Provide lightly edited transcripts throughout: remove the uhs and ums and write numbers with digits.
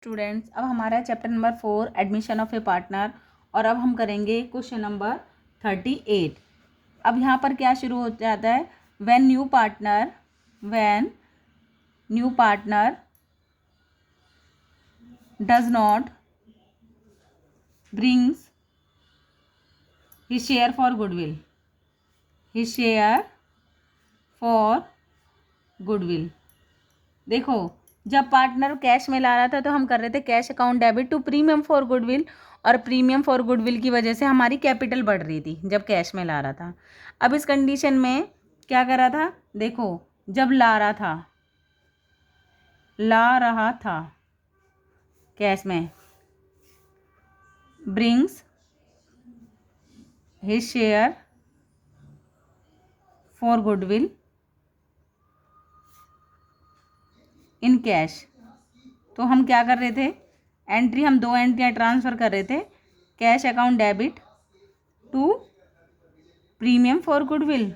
Students, अब हमारा chapter number 4 admission of A partner और अब हम करेंगे क्वेश्चन नंबर 38। अब यहाँ पर क्या शुरू हो जाता है, when new partner does not brings his share for goodwill. देखो, जब पार्टनर कैश में ला रहा था तो हम कर रहे थे cash account debit to premium for goodwill, और प्रीमियम फॉर गुडविल की वजह से हमारी कैपिटल बढ़ रही थी जब कैश में ला रहा था। अब इस कंडीशन में क्या कर रहा था, देखो, जब ला रहा था कैश में, brings his share for goodwill in cash. तो हम क्या कर रहे थे, हम दो एंट्रियाँ ट्रांसफ़र कर रहे थे, cash account debit to premium for goodwill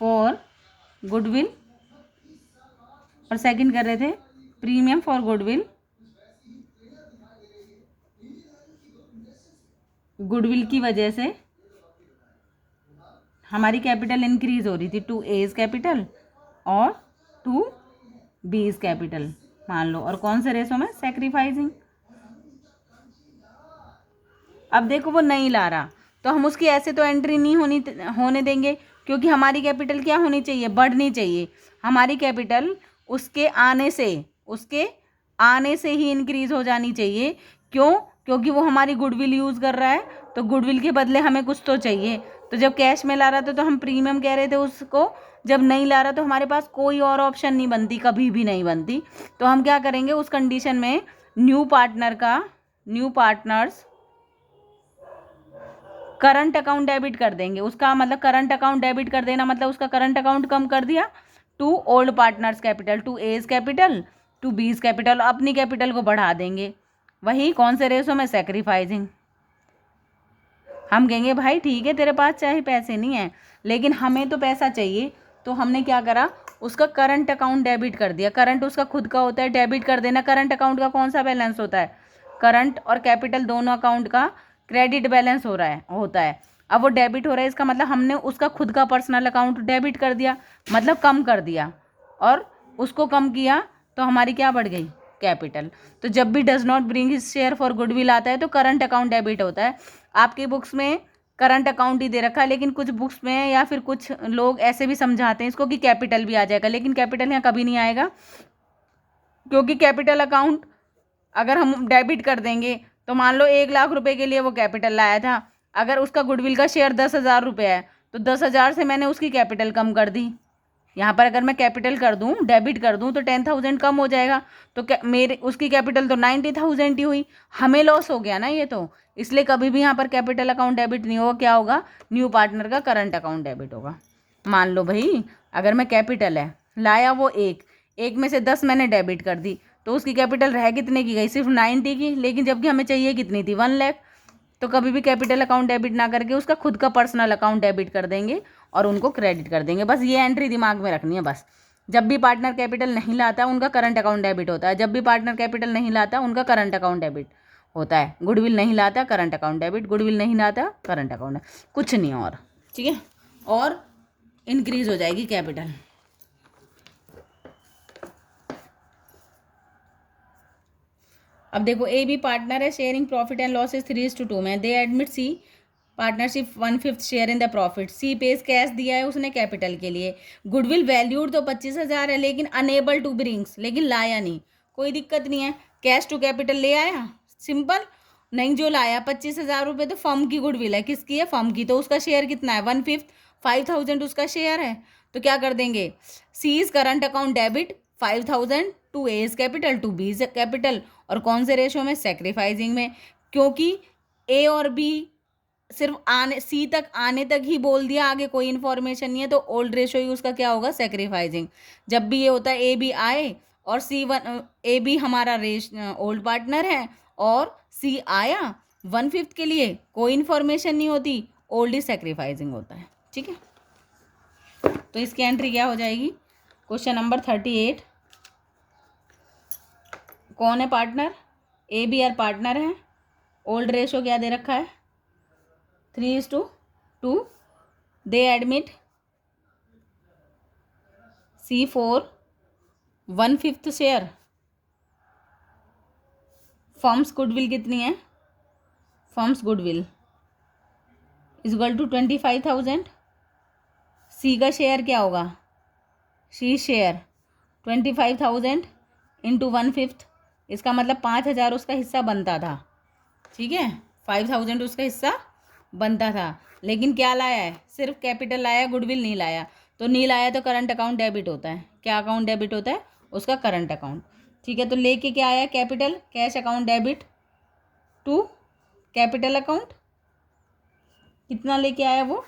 और सेकंड कर रहे थे प्रीमियम फॉर गुडविल की वजह से हमारी कैपिटल इंक्रीज हो रही थी टू एज कैपिटल और टू बीज कैपिटल, मान लो, और कौन से रेशो में, सैक्रिफाइसिंग। अब देखो वो नहीं ला रहा तो हम उसकी ऐसे तो एंट्री नहीं होने देंगे, क्योंकि हमारी कैपिटल क्या होनी चाहिए, बढ़नी चाहिए। हमारी कैपिटल उसके आने से ही इंक्रीज हो जानी चाहिए। क्यों? क्योंकि वो हमारी गुडविल यूज़ कर रहा है, तो गुडविल के बदले हमें कुछ तो चाहिए। तो जब कैश में ला रहा था तो हम प्रीमियम कह रहे थे उसको, जब नहीं ला रहा तो हमारे पास कोई और ऑप्शन नहीं बनती, कभी भी नहीं बनती। तो हम क्या करेंगे उस कंडीशन में, new partners current account debit कर देंगे। उसका मतलब करंट अकाउंट डेबिट कर देना मतलब उसका करंट अकाउंट कम कर दिया to old partners capital, to A's capital, to B's capital, अपनी कैपिटल को बढ़ा देंगे। वही कौन से रेशो में, सैक्रिफाइसिंग। हम कहेंगे भाई ठीक है, तेरे पास चाहे पैसे नहीं है लेकिन हमें तो पैसा चाहिए, तो हमने क्या करा, उसका करंट अकाउंट डेबिट कर दिया। करंट उसका खुद का होता है, डेबिट कर देना। करंट अकाउंट का कौन सा बैलेंस होता है, करंट और कैपिटल दोनों अकाउंट का क्रेडिट बैलेंस होता है। अब वो डेबिट हो रहा है, इसका मतलब हमने उसका खुद का पर्सनल अकाउंट डेबिट कर दिया, मतलब कम कर दिया, और उसको कम किया तो हमारी क्या बढ़ गई, कैपिटल। तो जब भी does not bring his share for goodwill आता है तो करंट अकाउंट डेबिट होता है। आपकी बुक्स में करंट अकाउंट ही दे रखा है, लेकिन कुछ बुक्स में या फिर कुछ लोग ऐसे भी समझाते हैं इसको कि कैपिटल भी आ जाएगा, लेकिन कैपिटल यहाँ कभी नहीं आएगा, क्योंकि कैपिटल अकाउंट अगर हम डेबिट कर देंगे तो मान लो 1,00,000 रुपए के लिए वो कैपिटल लाया था, अगर उसका गुडविल का शेयर 10,000 रुपये है तो 10,000 से मैंने उसकी कैपिटल कम कर दी। यहाँ पर अगर मैं कैपिटल कर दूँ, डेबिट कर दूँ, तो 10,000 कम हो जाएगा, तो उसकी कैपिटल तो 90,000 ही हुई, हमें लॉस हो गया ना ये। तो इसलिए कभी भी यहाँ पर कैपिटल अकाउंट डेबिट नहीं होगा, क्या होगा, न्यू पार्टनर का करंट अकाउंट डेबिट होगा। मान लो भाई, अगर मैं कैपिटल है लाया वो एक में से 10 मैंने डेबिट कर दी, तो उसकी कैपिटल रह कितने की गई, सिर्फ 90 की, लेकिन जबकि हमें चाहिए कितनी थी, 1,00,000। तो कभी भी कैपिटल अकाउंट डेबिट ना करके उसका खुद का पर्सनल अकाउंट डेबिट कर देंगे और उनको क्रेडिट कर देंगे। बस ये एंट्री दिमाग में रखनी है। बस जब भी पार्टनर कैपिटल नहीं लाता उनका करंट अकाउंट डेबिट होता है, जब भी पार्टनर कैपिटल नहीं लाता उनका करंट अकाउंट डेबिट होता है। गुडविल नहीं लाता, करंट अकाउंट डेबिट, गुडविल नहीं लाता, करंट अकाउंट, कुछ नहीं और, ठीक है, और इंक्रीज हो जाएगी कैपिटल। अब देखो, ए बी पार्टनर है, शेयरिंग प्रॉफिट एंड लॉसेस 3:2 में। They admit C partnership 1/5 share in the profit. C pays cash दिया है उसने कैपिटल के लिए। गुडविल वैल्यूड तो 25,000 है, लेकिन अनेबल टू ब्रिंग्स, लेकिन लाया नहीं, कोई दिक्कत नहीं है, कैश टू कैपिटल ले आया, सिंपल। नहीं, जो लाया 25,000 रुपये तो फर्म की गुडविल है, किसकी है, फर्म की, तो उसका शेयर कितना है, 1/5, 5,000 उसका शेयर है। तो क्या कर देंगे, C's current account debit 5,000 to A's capital to B capital, और कौन से रेशो में, सैक्रिफाइसिंग में, क्योंकि ए और बी सिर्फ सी तक आने तक ही बोल दिया, आगे कोई इन्फॉर्मेशन नहीं है, तो ओल्ड रेशो ही उसका क्या होगा, सैक्रिफाइसिंग। जब भी ये होता है ए बी आए और ए बी हमारा ओल्ड पार्टनर है और सी आया 1/5 के लिए, कोई इन्फॉर्मेशन नहीं होती, ओल्ड इज सैक्रिफाइसिंग होता है, ठीक है। तो इसकी एंट्री क्या हो जाएगी, क्वेश्चन नंबर 38, कौन है partner? A B are partner है। ओल्ड रेशो क्या दे रखा है? 3:2। They admit C4 1/5 share. Firm's goodwill कितनी है? Firm's goodwill equal to 25,000। C का शेयर क्या होगा? C share 25,000 into 1/5। इसका मतलब 5,000 उसका हिस्सा बनता था, ठीक है। 5,000 उसका हिस्सा बनता था, लेकिन क्या लाया है? सिर्फ कैपिटल लाया, गुडविल नहीं लाया। तो नहीं लाया तो करंट अकाउंट डेबिट होता है। क्या अकाउंट डेबिट होता है? उसका करंट अकाउंट, ठीक है। तो लेके क्या आया? Capital, cash account debit to capital account. कितना लेके आया वो?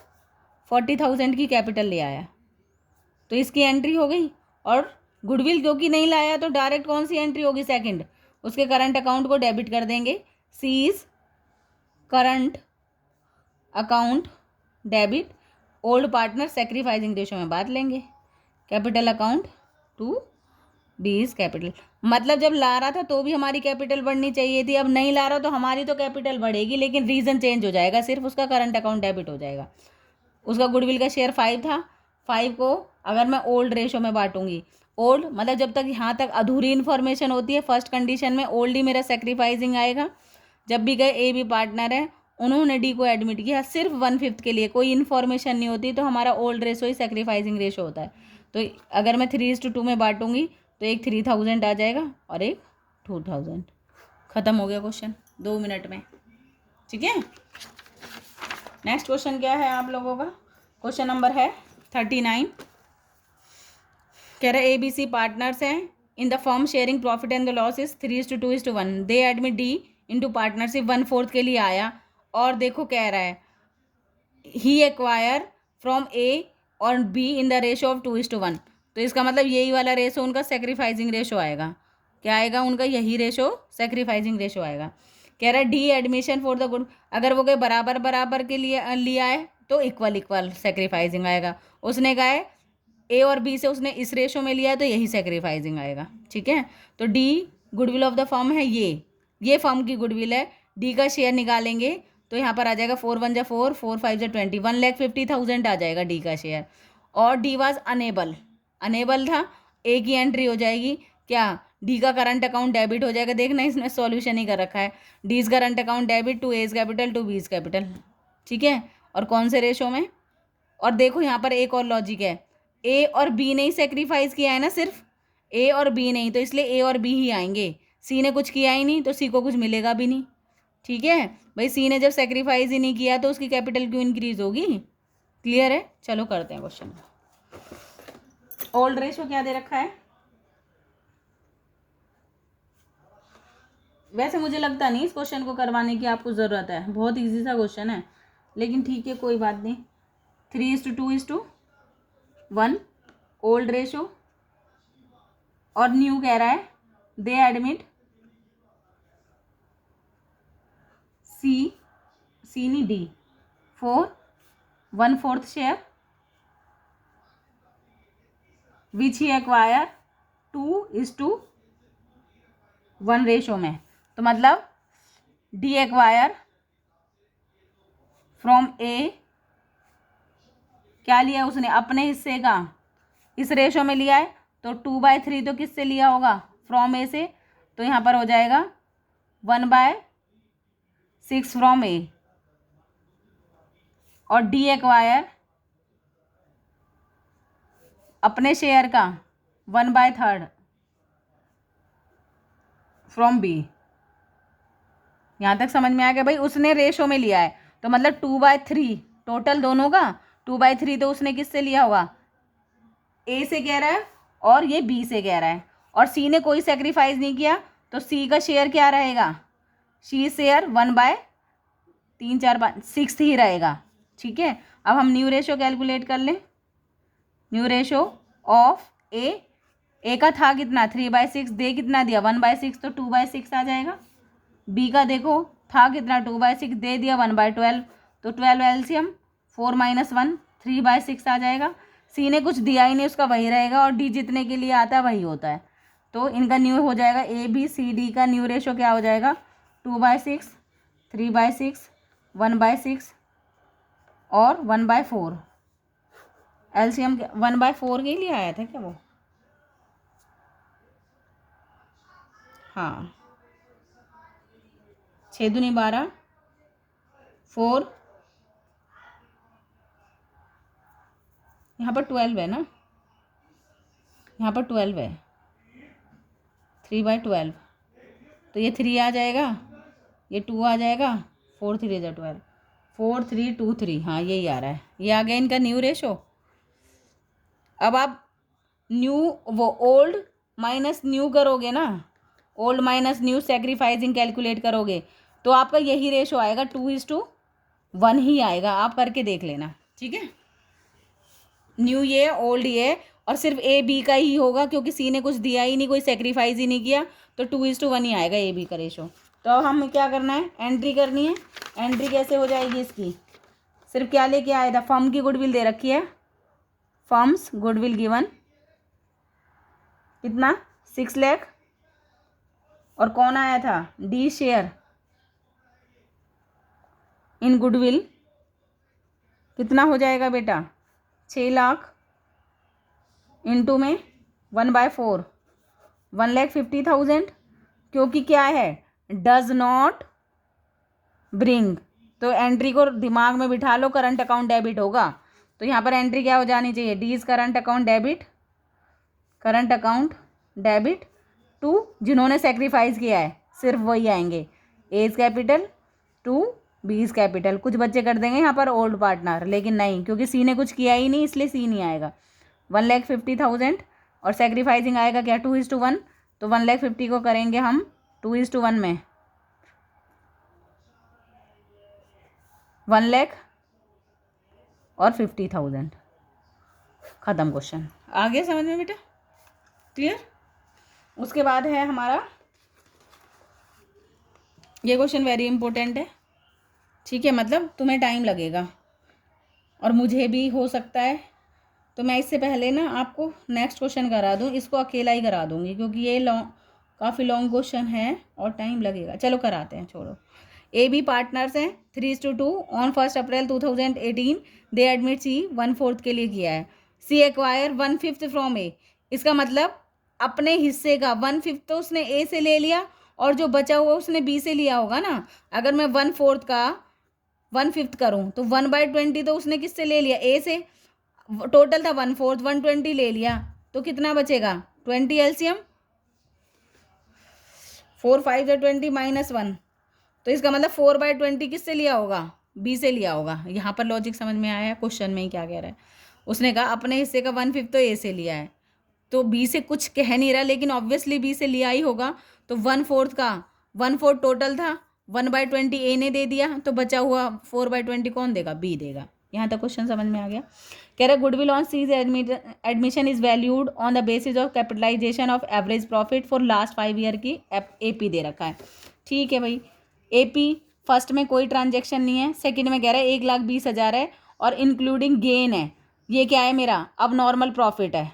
40,000 की कैपिटल ले आया, तो इसकी एंट्री हो गई। और गुडविल क्योंकि नहीं लाया तो डायरेक्ट कौन सी एंट्री होगी? सेकंड, उसके करंट अकाउंट को डेबिट कर देंगे। C's current account debit, old partner sacrificing ratio में बांट लेंगे। Capital account to B's capital. मतलब जब ला रहा था तो भी हमारी कैपिटल बढ़नी चाहिए थी, अब नहीं ला रहा तो हमारी तो कैपिटल बढ़ेगी, लेकिन रीज़न चेंज हो जाएगा, सिर्फ उसका करंट अकाउंट डेबिट हो जाएगा। उसका गुडविल का शेयर 5 था, 5 को अगर मैं ओल्ड रेशो में बांटूंगी, ओल्ड मतलब जब तक यहाँ तक अधूरी इन्फॉर्मेशन होती है, फर्स्ट कंडीशन में ओल्ड ही मेरा सेक्रीफाइसिंग आएगा। जब भी गए ए बी पार्टनर है, उन्होंने डी को एडमिट किया सिर्फ 1/5 के लिए, कोई इन्फॉर्मेशन नहीं होती, तो हमारा ओल्ड रेशो ही सेक्रीफाइसिंग रेशो होता है। तो अगर मैं 3:2 में बांटूंगी तो एक 3,000 आ जाएगा और एक 2,000। ख़त्म हो गया क्वेश्चन 2 मिनट में, ठीक है। नेक्स्ट क्वेश्चन क्या है आप लोगों का? क्वेश्चन नंबर है 39। कह रहा है ABC पार्टनर्स हैं in the firm sharing profit and the loss is 3:2:1। They admit D into partnership 1/4 के लिए आया, और देखो कह रहा है ही एक्वायर फ्रॉम ए और be in the ratio of 2:1। तो इसका मतलब यही वाला रेशो उनका सेक्रीफाइसिंग रेशो आएगा। क्या आएगा उनका? यही रेशो सेक्रीफाइसिंग रेशो आएगा। कह रहा है D admission for the good, अगर वो कहे बराबर बराबर के लिए लिया है तो इक्वल इक्वल सेक्रीफाइसिंग आएगा। उसने कहा है ए और बी से उसने इस रेशो में लिया है तो यही सेक्रीफाइसिंग आएगा, ठीक है। तो D goodwill of the firm है, ये फर्म की गुडविल है। डी का शेयर निकालेंगे तो यहाँ पर आ जाएगा 4 1 जा 4, 4 5 जा 20, 1,50,000 आ जाएगा डी का शेयर। और डी वाज अनेबल था, ए की एंट्री हो जाएगी। क्या? डी का करंट अकाउंट डेबिट हो जाएगा। देखना इसमें सॉल्यूशन ही कर रखा है। D is current account debit to A's capital to B's capital, ठीक है। और कौन से रेशो में? और देखो यहाँ पर एक और लॉजिक है, ए और बी ने ही सेक्रीफाइस किया है ना, सिर्फ ए और बी नहीं, तो इसलिए ए और बी ही आएंगे। सी ने कुछ किया ही नहीं तो सी को कुछ मिलेगा भी नहीं, ठीक है भाई। सी ने जब सेक्रीफाइस ही नहीं किया तो उसकी कैपिटल क्यों इंक्रीज होगी? क्लियर है? चलो करते हैं क्वेश्चन। ओल्ड रेशो क्या दे रखा है? वैसे मुझे लगता नहीं इस क्वेश्चन को करवाने की आपको ज़रूरत है, बहुत इजी सा क्वेश्चन है, लेकिन ठीक है कोई बात नहीं। 3:2:1 ओल्ड रेशो, और न्यू कह रहा है दे एडमिट सी नहीं D for 1/4 share which he acquire 2:1 ratio में। तो मतलब डी एक्वायर फ्रॉम ए, क्या लिया उसने? अपने हिस्से का, इस रेशो में लिया है तो 2/3 तो किससे लिया होगा? फ्रॉम ए से। तो यहाँ पर हो जाएगा 1/6 फ्रॉम ए। और डी एक्वायर अपने शेयर का 1/3 फ्रॉम बी। यहाँ तक समझ में आ गया भाई? उसने रेशो में लिया है तो मतलब 2/3 टोटल दोनों का, 2/3 तो उसने किससे लिया होगा? ए से कह रहा है और ये बी से कह रहा है, और सी ने कोई सेक्रीफाइस नहीं किया तो सी का शेयर क्या रहेगा? सी शेयर 1/3 4 5 6 ही रहेगा, ठीक है। अब हम न्यू रेशो कैलकुलेट कर लें। न्यू रेशो ऑफ ए का था कितना? 3/6, दे कितना दिया? 1/6, तो 2/6 आ जाएगा। बी का देखो था कितना? 2/6, दे दिया 1/12, तो 12 एलसीएम 4 - 1 3/6 आ जाएगा। सी ने कुछ दिया ही नहीं, उसका वही रहेगा, और डी जितने के लिए आता है वही होता है, तो इनका न्यू हो जाएगा, ABCD का न्यू रेशो क्या हो जाएगा, 2/6, 3/6, 1/6 और 1/4। LCM 1/4 के लिए आया था क्या वो? हाँ, 6 दूनी 12, 4, यहाँ पर 12 है ना, यहाँ पर 12 है, 3/12, तो ये 3 आ जाएगा, ये 2 आ जाएगा, 4 3 जा 12, 4 3 2 3, हाँ यही आ रहा है, ये आ गया इनका न्यू रेशो। अब आप न्यू वो ओल्ड माइनस न्यू करोगे ना, old minus new sacrificing calculate करोगे तो आपका यही रेशो आएगा, 2:1 ही आएगा। आप करके देख लेना, ठीक है। न्यू ये, ओल्ड ये, और सिर्फ AB का ही होगा क्योंकि C ने कुछ दिया ही नहीं, कोई सेक्रीफाइस ही नहीं किया, तो 2:1 ही आएगा AB का रेशो। तो अब हमें क्या करना है, एंट्री करनी है। एंट्री कैसे हो जाएगी इसकी, सिर्फ क्या लेके आया था, फर्म की गुडविल दे रखी है, फर्म्स गुडविल गिवन कितना, 6 लाख, और कौन आया था, D शेयर इन गुडविल कितना हो जाएगा बेटा, 6 लाख इंटू में 1/4, 1,50,000, क्योंकि क्या है, डज नॉट ब्रिंग, तो एंट्री को दिमाग में बिठा लो, करंट अकाउंट डेबिट होगा, तो यहाँ पर एंट्री क्या हो जानी चाहिए, D is current account debit, current account debit to जिन्होंने सेक्रीफाइस किया है सिर्फ वही आएंगे, A is capital to B is capital. कुछ बच्चे कर देंगे यहाँ पर ओल्ड पार्टनर, लेकिन नहीं, क्योंकि C ने कुछ किया ही नहीं इसलिए C नहीं आएगा। 1,50,000 और सेक्रीफाइसिंग आएगा क्या, 2:1, तो 1,50,000 को करेंगे हम 2:1 में, 1,00,000 और 50,000, ख़त्म क्वेश्चन। आगे समझ में बेटा, क्लियर। उसके बाद है हमारा ये क्वेश्चन, वेरी इंपॉर्टेंट है, ठीक है, मतलब तुम्हें टाइम लगेगा और मुझे भी हो सकता है, तो मैं इससे पहले ना आपको नेक्स्ट क्वेश्चन करा दूँ, इसको अकेला ही करा दूँगी क्योंकि ये काफ़ी लॉन्ग क्वेश्चन है और टाइम लगेगा। चलो कराते हैं, छोड़ो। AB पार्टनर्स हैं 3:2 on 1 April 2018, they admit C 1/4 के लिए किया है, C एक्वायर 1/5 फ्रॉम A, इसका मतलब अपने हिस्से का 1/5 तो उसने A से ले लिया और जो बचा हुआ उसने B से लिया होगा ना। अगर मैं 1/4 का 1/5 करूँ तो 1/20 तो उसने किससे ले लिया, A से, टोटल था 1/4, 120 ले लिया, तो कितना बचेगा, 20 LCM, 4 5 20 -1, तो इसका मतलब 4/20 किससे लिया होगा, B से लिया होगा। यहाँ पर लॉजिक समझ में आया, क्वेश्चन में ही क्या कह रहा है, उसने कहा अपने हिस्से का 1/5 तो A से लिया है, तो B से कुछ कह नहीं रहा, लेकिन ऑब्वियसली B से लिया ही होगा, तो 1/4 का 1/4 टोटल था, 1/20 A ने दे दिया, तो बचा हुआ 4/20 कौन देगा, B देगा। यहाँ तक क्वेश्चन समझ में आ गया। कह रहा goodwill on C's admission is valued on the basis of capitalisation of average profit for last 5 year की AP दे रखा है, ठीक है भाई। AP फर्स्ट में कोई ट्रांजेक्शन नहीं है, सेकंड में कह रहा है 1,20,000 है और इंक्लूडिंग गेन है, ये क्या है मेरा अब नॉर्मल प्रॉफिट है,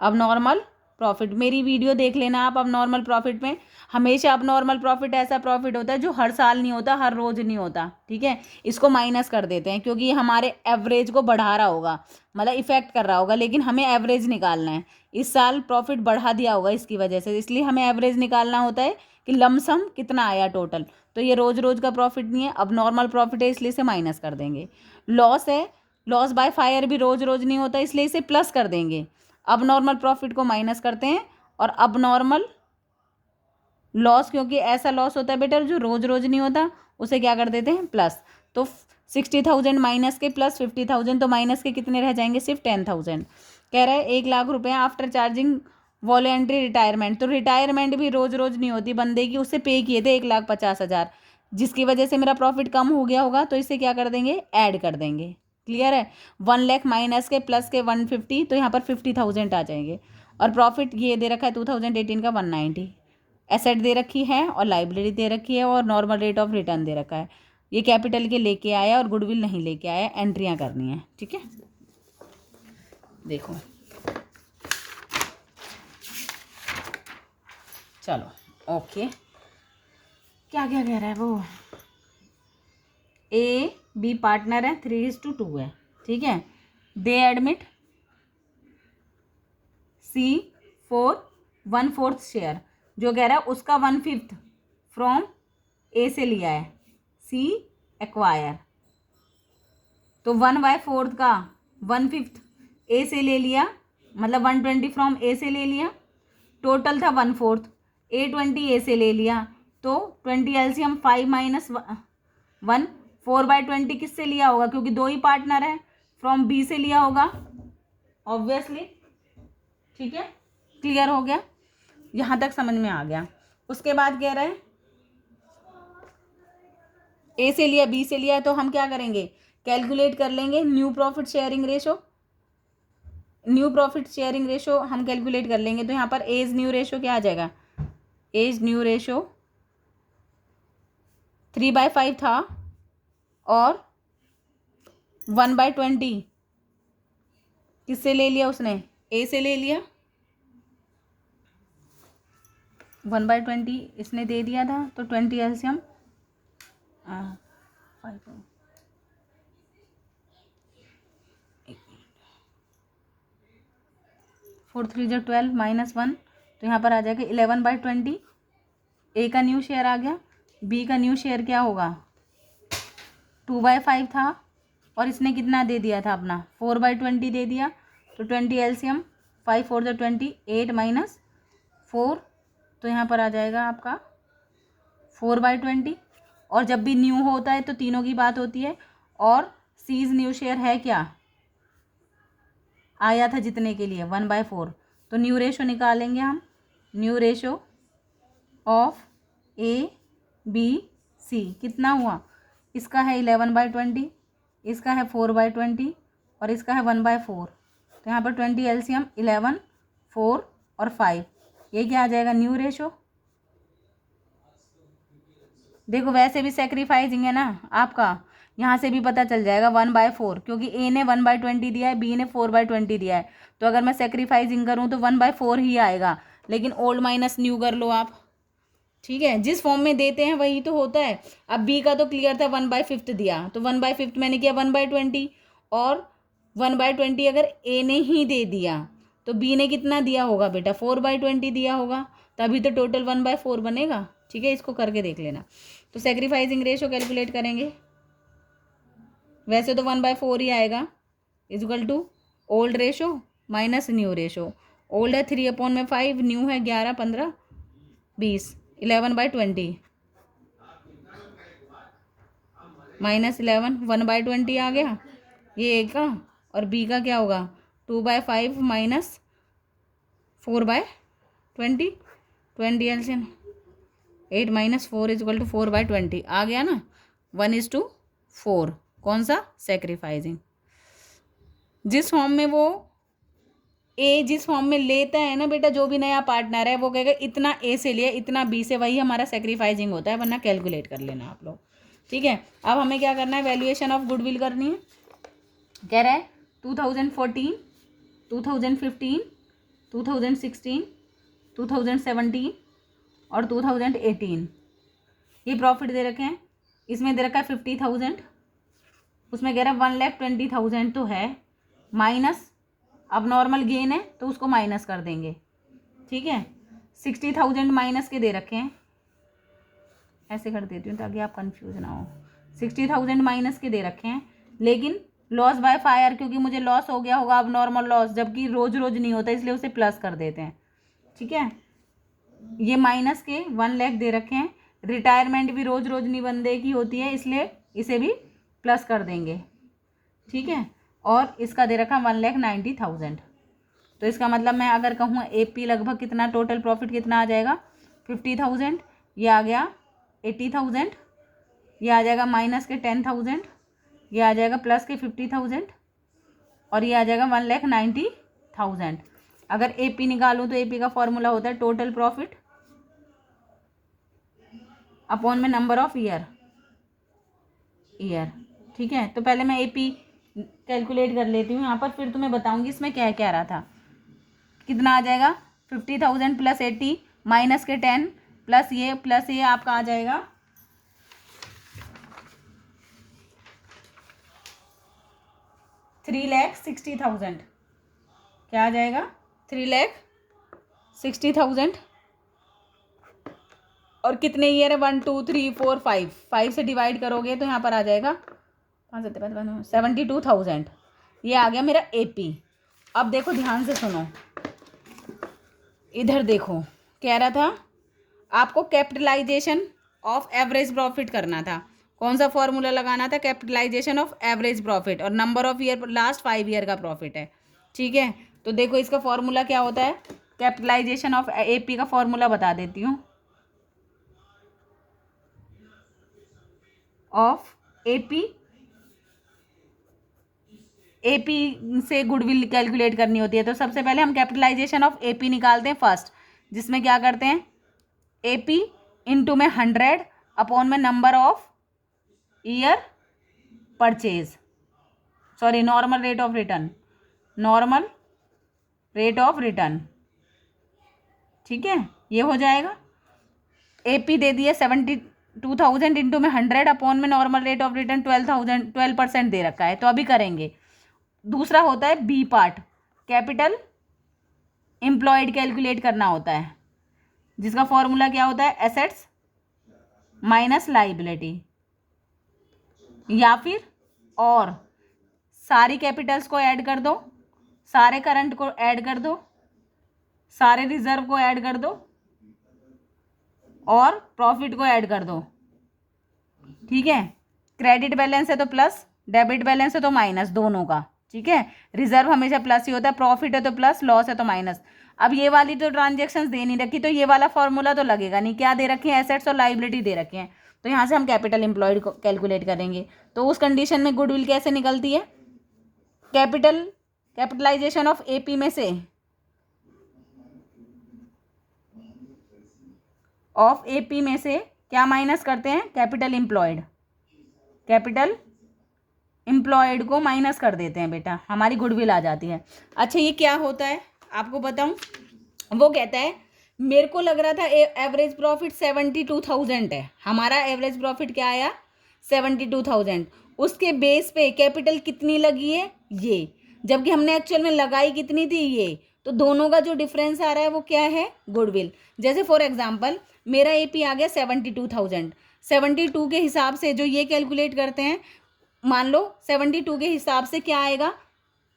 अब नॉर्मल प्रॉफिट, मेरी वीडियो देख लेना आप। अब नॉर्मल प्रॉफिट में हमेशा अब नॉर्मल प्रॉफिट ऐसा प्रॉफिट होता है जो हर साल नहीं होता, हर रोज नहीं होता, ठीक है। इसको माइनस कर देते हैं क्योंकि ये हमारे एवरेज को बढ़ा रहा होगा, मतलब इफेक्ट कर रहा होगा, लेकिन हमें एवरेज निकालना है। इस साल प्रॉफिट बढ़ा दिया होगा इसकी वजह से, इसलिए हमें एवरेज निकालना होता है कि लमसम कितना आया टोटल, तो ये रोज रोज का प्रॉफिट नहीं है, अब नॉर्मल प्रॉफिट है इसलिए इसे माइनस कर देंगे। लॉस है, लॉस बाय फायर भी रोज रोज नहीं होता इसलिए इसे प्लस कर देंगे। अब नॉर्मल प्रॉफिट को माइनस करते हैं और अब नॉर्मल लॉस, क्योंकि ऐसा लॉस होता है बेटा जो रोज रोज नहीं होता, उसे क्या कर देते हैं प्लस। तो 60,000 माइनस के प्लस 50,000, तो माइनस के कितने रह जाएंगे, सिर्फ 10,000। कह रहा है 1,00,000 रुपये आफ्टर चार्जिंग वॉलेंट्री रिटायरमेंट, तो रिटायरमेंट भी रोज रोज नहीं होती बंदे की, उससे पे किए थे 1,50,000, जिसकी वजह से मेरा प्रॉफिट कम हो गया होगा, तो इसे क्या कर देंगे, ऐड कर देंगे। क्लियर है, 1,00,000 माइनस के प्लस के 150, तो यहाँ पर 50,000 आ जाएंगे। और प्रॉफिट ये दे रखा है 2018 का 190, एसेट दे रखी है और लाइबिलिटी दे रखी है और नॉर्मल रेट ऑफ रिटर्न दे रखा है। ये कैपिटल के लेके आया और गुडविल नहीं लेके आया, एंट्रियाँ करनी है, ठीक है। देखो चलो ओके, क्या क्या कह रहा है वो, ए बी पार्टनर है, 3:2 है, ठीक है। They admit C for 1/4 share, जो कह रहा है उसका 1/5 फ्रॉम ए से लिया है, सी एक्वायर, तो 1/4 का 1/5 ए से ले लिया, मतलब 120 फ्रॉम ए से ले लिया, टोटल था 1/4, A20 ए से ले लिया, तो 20 एलसीएम 5 - 1, 4/20 किससे लिया होगा, क्योंकि दो ही पार्टनर है, फ्रॉम बी से लिया होगा ऑब्वियसली, ठीक है। क्लियर हो गया, यहाँ तक समझ में आ गया। उसके बाद कह रहे हैं ए से लिया बी से लिया, तो हम क्या करेंगे, कैलकुलेट कर लेंगे new profit sharing ratio, new profit sharing ratio हम कैलकुलेट कर लेंगे। तो यहाँ पर एज न्यू रेशो क्या आ जाएगा, एज न्यू रेशो 3/5 था और 1/20 किससे ले लिया उसने, ए से ले लिया, 1/20 इसने दे दिया था, तो 20 एलसीएम 4 3 जो 12 -1, तो यहाँ पर आ जाएगा 11/20, ए का न्यू शेयर आ गया, बी का न्यू शेयर क्या होगा 2/5 था, और इसने कितना दे दिया था अपना 4/20 दे दिया, तो 20 एलसीएम 5 4 जो 20, 8 - 4, तो यहाँ पर आ जाएगा आपका 4/20। और जब भी न्यू होता है तो तीनों की बात होती है, और सीज न्यू शेयर है क्या आया था जितने के लिए 1/4, तो न्यू रेशो निकालेंगे हम, new ratio of A B C कितना हुआ, इसका है 11/20, इसका है 4/20 और इसका है 1/4, तो यहाँ पर 20 एलसीएम 11 4 और 5, ये क्या आ जाएगा न्यू रेशो। देखो वैसे भी सेक्रीफाइसिंग है ना आपका, यहाँ से भी पता चल जाएगा 1/4, क्योंकि ए ने 1/20 दिया है, बी ने 4/20 दिया है, तो अगर मैं सेक्रीफाइसिंग करूँ तो 1/4 ही आएगा, लेकिन ओल्ड माइनस न्यू कर लो आप, ठीक है। जिस फॉर्म में देते हैं वही तो होता है। अब बी का तो क्लियर था 1/5 दिया, तो 1/5 मैंने किया 1/20, और 1/20 अगर ए ने ही दे दिया तो बी ने कितना दिया होगा बेटा 4/20 दिया होगा, तभी तो टोटल 1/4 बनेगा, ठीक है। इसको करके देख लेना। तो सेक्रीफाइसिंग रेशो कैलकुलेट करेंगे, वैसे तो 1/4 ही आएगा, equal to old ratio minus new ratio. Old है 3/5, न्यू है 11 15 20, 11/20 माइनस 11, 1/20 आ गया ये ए का, और बी का क्या होगा 2/5 माइनस 4/20, 20 एलसीएम 8 - 4 इजकल टू 4/20 आ गया ना, 1:4। कौन सा सेक्रीफाइसिंग, जिस फॉर्म में वो ए जिस फॉर्म में लेता है ना बेटा, जो भी नया पार्टनर है वो कहेगा इतना ए से लिया इतना बी से, वही हमारा सेक्रीफाइसिंग होता है, वरना कैलकुलेट कर लेना आप लोग, ठीक है। अब हमें क्या करना है, वैल्यूएशन ऑफ गुडविल करनी है। कह रहा है 2014 2015 2016 2017 और 2018 ये प्रॉफिट दे रखे हैं। इसमें दे रखा है 50,000, उसमें कह रहा है 1,20,000 तो है, माइनस अब नॉर्मल गेन है तो उसको माइनस कर देंगे, ठीक है। 60,000 माइनस के दे रखे हैं, ऐसे कर देती हूँ ताकि आप कंफ्यूज ना हो। 60,000 माइनस के दे रखे हैं, लेकिन लॉस बाय फायर, क्योंकि मुझे लॉस हो गया होगा अब नॉर्मल लॉस, जबकि रोज रोज नहीं होता, इसलिए उसे प्लस कर देते हैं, ठीक है। ये माइनस के 1 लाख दे रखे हैं, रिटायरमेंट भी रोज रोज नहीं बंदे की होती है, इसलिए इसे भी प्लस कर देंगे, ठीक है। और इसका दे रखा 1,90,000, तो इसका मतलब मैं अगर कहूँ एपी लगभग कितना टोटल प्रॉफिट कितना आ जाएगा 50,000, ये आ गया 80,000, ये आ जाएगा माइनस के 10,000, ये आ जाएगा प्लस के 50,000, और ये आ जाएगा 1,90,000। अगर एपी निकालूँ तो एपी का फॉर्मूला होता है टोटल प्रॉफिट अपॉन में नंबर ऑफ ईयर, ठीक है। तो पहले मैं एपी कैलकुलेट कर लेती हूँ यहाँ पर, फिर तुम्हें बताऊँगी इसमें क्या क्या रहा था। कितना आ जाएगा 50,000 प्लस 80 माइनस के 10 प्लस ये आपका आ जाएगा 3,60,000। क्या आ जाएगा? 3,60,000। और कितने ईयर है? 1 2 3 4 5, 5 से डिवाइड करोगे तो यहाँ पर आ जाएगा 72,000। ये आ गया मेरा AP। अब देखो ध्यान से सुनो, इधर देखो, कह रहा था आपको कैपिटलाइजेशन ऑफ एवरेज प्रॉफिट करना था। कौन सा फॉर्मूला लगाना था? कैपिटलाइजेशन ऑफ एवरेज प्रॉफिट, और number of year last 5 year का प्रॉफिट है। ठीक है, तो देखो इसका फॉर्मूला क्या होता है। कैपिटलाइजेशन ऑफ AP का फॉर्मूला बता देती हूँ। ऑफ AP से गुडविल कैलकुलेट करनी होती है, तो सबसे पहले हम कैपिटलाइजेशन ऑफ AP निकालते हैं फर्स्ट, जिसमें क्या करते हैं AP इंटू में 100 अपॉन में number of year purchase, sorry normal rate of return. ठीक है, ये हो जाएगा। AP दे दिए 72,000 इंटू में 100 अपॉन में नॉर्मल रेट ऑफ रिटर्न 12% दे रखा है, तो अभी करेंगे। दूसरा होता है B part, capital employed calculate करना होता है, जिसका फॉर्मूला क्या होता है? एसेट्स माइनस लाइबिलिटी, या फिर और सारी कैपिटल्स को ऐड कर दो, सारे करंट को ऐड कर दो, सारे रिजर्व को ऐड कर दो, और प्रॉफिट को ऐड कर दो। ठीक है, क्रेडिट बैलेंस है तो प्लस, डेबिट बैलेंस है तो माइनस, दोनों का। ठीक है, रिजर्व हमेशा प्लस ही होता है, प्रॉफिट है तो प्लस, लॉस है तो माइनस। अब ये वाली तो ट्रांजेक्शन्स दे नहीं रखी, तो ये वाला फॉर्मूला तो लगेगा नहीं। क्या दे रखे हैं? एसेट्स और लाइबिलिटी दे रखे हैं, तो यहाँ से हम कैपिटल एम्प्लॉयड को कैलकुलेट करेंगे। तो उस कंडीशन में गुडविल कैसे निकलती है? कैपिटलाइजेशन ऑफ AP में से क्या माइनस करते हैं? कैपिटल एम्प्लॉयड को माइनस कर देते हैं बेटा, हमारी गुडविल आ जाती है। अच्छा, ये क्या होता है आपको बताऊं? वो कहता है मेरे को लग रहा था एवरेज प्रॉफिट 72,000 है, हमारा एवरेज प्रॉफिट क्या आया? 72,000। उसके बेस पे कैपिटल कितनी लगी है? ये, जबकि हमने एक्चुअल में लगाई कितनी थी? ये। तो दोनों का जो डिफरेंस आ रहा है वो क्या है? गुडविल। जैसे फॉर एग्जांपल मेरा AP आ गया 72,000, 72 के हिसाब से जो ये कैलकुलेट करते हैं, मान लो 72 के हिसाब से क्या आएगा?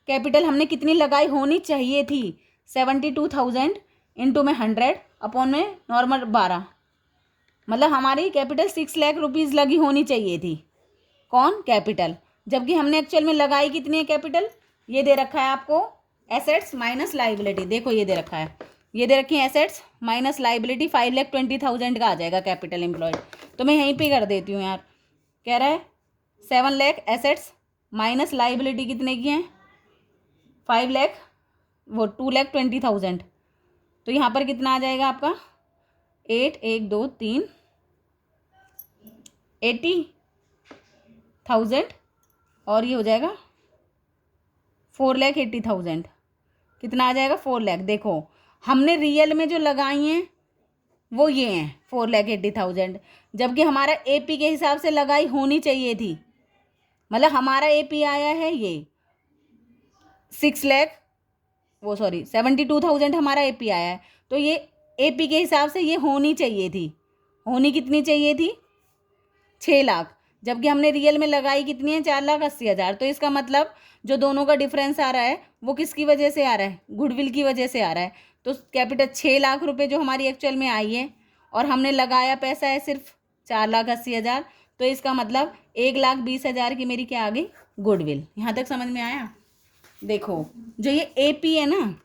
कैपिटल हमने कितनी लगाई होनी चाहिए थी? 72,000 इंटू में 100 अपॉन में नॉर्मल 12, मतलब हमारी कैपिटल 6 लाख रुपीज़ लगी होनी चाहिए थी। कौन? कैपिटल। जबकि हमने एक्चुअल में लगाई कितनी है कैपिटल? ये दे रखा है आपको, एसेट्स माइनस लाइबिलिटी। देखो ये दे रखा है, ये दे रखी है एसेट्स माइनस लाइबिलिटी, 5,20,000 का आ जाएगा कैपिटल एम्प्लॉयड। तो मैं यहीं पे कर देती हूँ यार। कह रहा है 7 लाख एसेट्स माइनस लाइबिलिटी कितने की हैं? 5 लाख, वो 2,20,000। तो यहाँ पर कितना आ जाएगा आपका? 8 1 2 3 80,000, और ये हो जाएगा 4,80,000। कितना आ जाएगा? 4 लाख। देखो हमने रियल में जो लगाई हैं वो ये हैं 4,80,000, जबकि हमारा AP के हिसाब से लगाई होनी चाहिए थी। मतलब हमारा AP आया है ये 6 लाख, वो सॉरी 72,000 हमारा AP आया है, तो ये AP के हिसाब से ये होनी चाहिए थी। होनी कितनी चाहिए थी? 6 लाख, जबकि हमने रियल में लगाई कितनी है? 4,80,000। तो इसका मतलब जो दोनों का डिफरेंस आ रहा है वो किसकी वजह से आ रहा है? गुडविल की वजह से आ रहा है। तो कैपिटल 6 लाख रुपए जो हमारी एक्चुअल में आई है, और हमने लगाया पैसा है सिर्फ 4,80,000, तो इसका मतलब 1,20,000 की मेरी क्या आ गई? गुडविल। यहाँ तक समझ में आया? देखो जो ये AP है ना,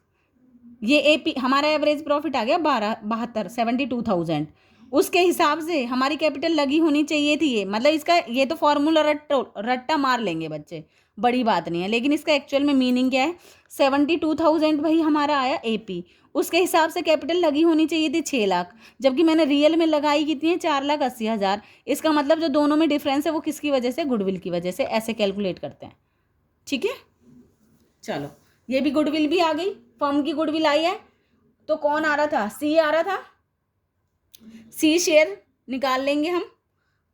ये AP हमारा एवरेज प्रॉफिट आ गया 72,000, उसके हिसाब से हमारी कैपिटल लगी होनी चाहिए थी। ये मतलब इसका, ये तो फॉर्मूला रट्टा मार लेंगे बच्चे, बड़ी बात नहीं है, लेकिन इसका एक्चुअल में मीनिंग क्या है? 72,000 भाई हमारा आया AP, उसके हिसाब से कैपिटल लगी होनी चाहिए थी 6 लाख, जबकि मैंने रियल में लगाई कितनी है? 4,80,000। इसका मतलब जो दोनों में डिफरेंस है वो किसकी वजह से? गुडविल की वजह से। ऐसे कैलकुलेट करते हैं। ठीक है, चलो ये भी गुडविल भी आ गई, फर्म की गुडविल आई है। तो कौन आ रहा था? C आ रहा था, सी शेयर निकाल लेंगे हम,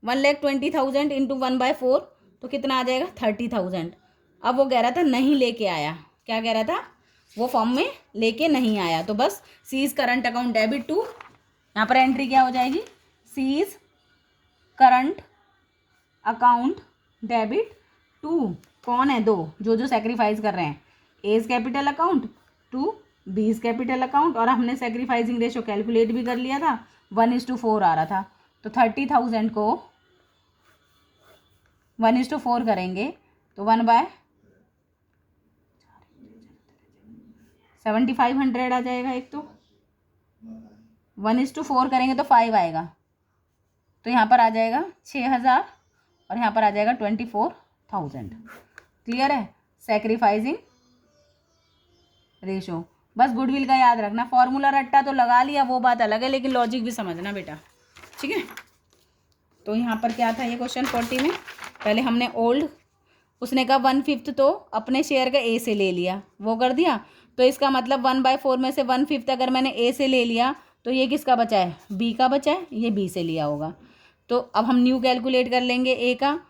1,20,000 इंटू 1/4 तो कितना आ जाएगा 30,000। अब वो कह रहा था नहीं लेके आया, क्या कह रहा था, वो फॉर्म में लेके नहीं आया, तो बस C's current account debit to, यहाँ पर एंट्री क्या हो जाएगी, C's current account debit to, कौन है, दो जो सेक्रीफाइस कर रहे हैं, A's capital account to B's capital account, और हमने सेक्रीफाइसिंग रेशो कैलकुलेट भी कर लिया था, 1:4 आ रहा था, तो 30,000 को 1:4 करेंगे तो 1/7500 आ जाएगा एक, तो 1:4 करेंगे तो 5 आएगा, तो यहाँ पर आ जाएगा 6,000 और यहाँ पर आ जाएगा 24,000। क्लियर है, सेक्रीफाइसिंग रेशो। बस गुडविल का याद रखना, फॉर्मूला रट्टा तो लगा लिया वो बात अलग है, लेकिन लॉजिक भी समझना बेटा, ठीक है। तो यहाँ पर क्या था ये क्वेश्चन 40 में, पहले हमने ओल्ड, उसने कहा 1/5 तो अपने शेयर का ए से ले लिया, वो कर दिया, तो इसका मतलब 1/4 में से 1/5 अगर मैंने ए से ले लिया तो ये किसका बचा है, बी का बचा है, ये बी से लिया होगा। तो अब हम न्यू कैलकुलेट कर लेंगे, ए का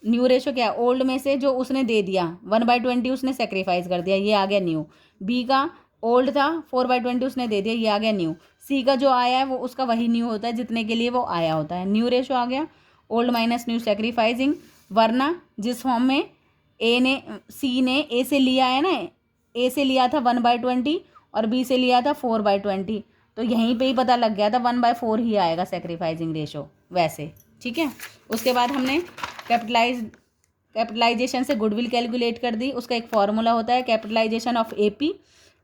न्यू रेशो क्या है, ओल्ड में से जो उसने दे दिया 1/20 उसने सेक्रीफाइस कर दिया, ये आ गया न्यू, बी का ओल्ड था 4/20 उसने दे दिया, ये आ गया न्यू, सी का जो आया है वो उसका वही न्यू होता है जितने के लिए वो आया होता है, न्यू रेशो आ गया, ओल्ड माइनस न्यू सेक्रीफाइसिंग, वरना जिस फॉर्म में ए ने सी ने ए से लिया है ना, ए से लिया था 1/20 और बी से लिया था 4/20, तो यहीं पे ही पता लग गया था 1/4 ही आएगा सेक्रीफाइसिंग रेशो वैसे, ठीक है। उसके बाद हमने कैपिटलाइजेशन से गुडविल कैलकुलेट कर दी, उसका एक फॉर्मूला होता है capitalisation of AP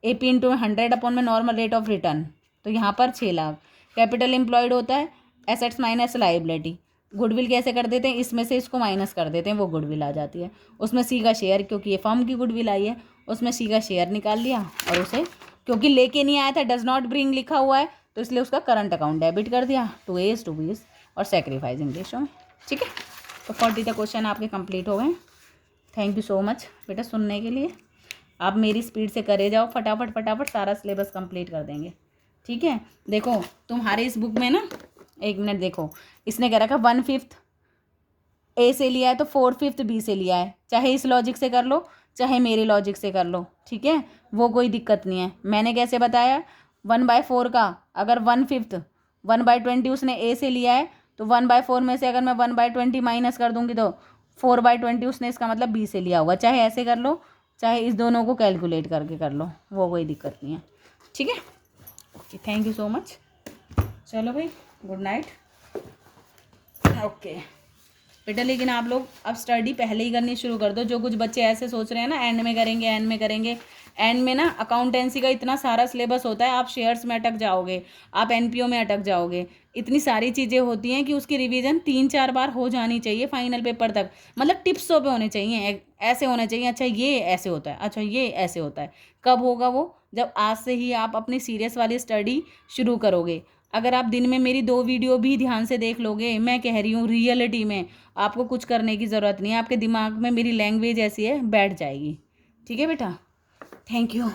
into 100 upon में नॉर्मल रेट ऑफ रिटर्न, तो यहाँ पर 6 लाख, कैपिटल एम्प्लॉयड होता है एसेट्स माइनस लाइबिलिटी, गुडविल कैसे कर देते हैं, इसमें से इसको माइनस कर देते हैं, वो गुडविल आ जाती है, उसमें सी का शेयर, क्योंकि ये फर्म की गुडविल आई है, उसमें सी का शेयर निकाल लिया, और उसे क्योंकि लेके नहीं आया था, डज नॉट ब्रिंग लिखा हुआ है, तो इसलिए उसका करंट अकाउंट डेबिट कर दिया टू एज टू बीज और सेक्रीफाइसिंग रेशो में, ठीक है। तो 40 तक क्वेश्चन आपके कंप्लीट हो गए। थैंक यू सो मच बेटा सुनने के लिए, आप मेरी स्पीड से करे जाओ, फटाफट फटाफट सारा सिलेबस कंप्लीट कर देंगे, ठीक है। देखो तुम्हारे इस बुक में ना, एक मिनट देखो, इसने कह रखा 1/5 ए से लिया है तो 4/5 बी से लिया है, चाहे इस लॉजिक से कर लो चाहे मेरे लॉजिक से कर लो, ठीक है, वो कोई दिक्कत नहीं है। मैंने कैसे बताया, 1/4 का अगर 1/5 1/20 उसने ए से लिया है, तो 1/4 में से अगर मैं 1/20 माइनस कर दूंगी तो 4/20 उसने, इसका मतलब बी से लिया होगा, चाहे ऐसे कर लो चाहे इस दोनों को कैलकुलेट करके कर लो, वो कोई दिक्कत नहीं है, ठीक है। Okay, thank you so much, चलो भाई गुड नाइट, ओके बेटा। लेकिन आप लोग अब स्टडी पहले ही करनी शुरू कर दो, जो कुछ बच्चे ऐसे सोच रहे हैं ना एंड में करेंगे एंड में करेंगे, एंड में ना अकाउंटेंसी का इतना सारा सिलेबस होता है, आप शेयर्स में अटक जाओगे, आप एनपीओ में अटक जाओगे, इतनी सारी चीज़ें होती हैं कि उसकी रिवीजन 3-4 बार हो जानी चाहिए फाइनल पेपर तक, मतलब टिप्सों पे होने चाहिए, ऐसे होने चाहिए, अच्छा ये ऐसे होता है, अच्छा ये ऐसे होता है। कब होगा वो, जब आज से ही आप अपनी सीरियस वाली स्टडी शुरू करोगे। अगर आप दिन में मेरी 2 वीडियो भी ध्यान से देख लोगे, मैं कह रही हूँ रियलिटी में आपको कुछ करने की ज़रूरत नहीं है, आपके दिमाग में मेरी लैंग्वेज ऐसी है बैठ जाएगी, ठीक है बेटा। Thank you.